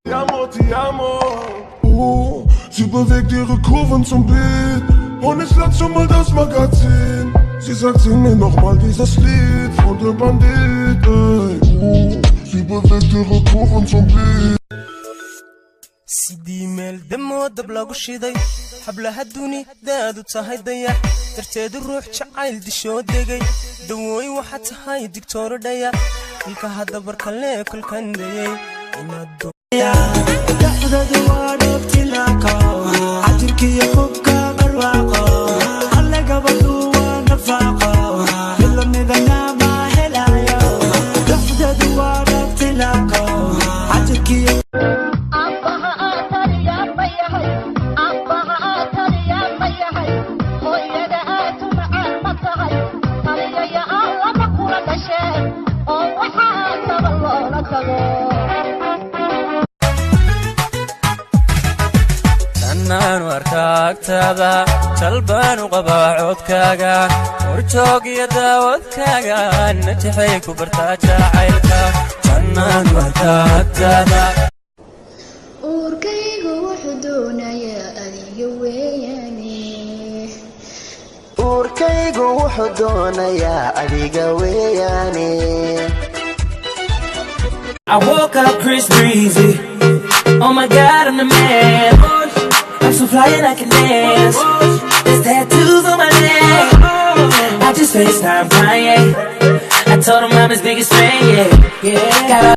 Ti amo. Sie bewegt ihre Kurven zum Beat und ich lass schon mal das Magazin. Sie sagt, sing mir nochmal dieses Lied von der Bandit, ey. Sie bewegt ihre Kurven zum Beat. sidii meel damo dab lagu shiday hablaha dunidaadu tahay dayax darteedu ruux jacayl dishoo degay dawooy waxa tahay digtooro dhaya ilka hadda barkale kulkandayay inaad dhaxdadu waa dhabtilaaqa ajirkiyo hubka barwaaqo alle gabadhu waa nafaaqa milamidana ma helayo dhaxdadu waa dhabtilaaqa ajirkiyo أنا وركاكتادا تلبان وقباعودكاغا ورجوق يداودكاغا نجحي كبرتاجا عيلكا أنا وركاكتادا أوركيغو وحدونا يا أذيق وياني أوركيغو وحدونا يا أذيق وياني I woke up Chris Breezy. Oh my God, I'm the man. I'm so fly and I can dance. There's tattoos on my neck. I just FaceTime Kanye. I told him I'm his biggest fan, yeah.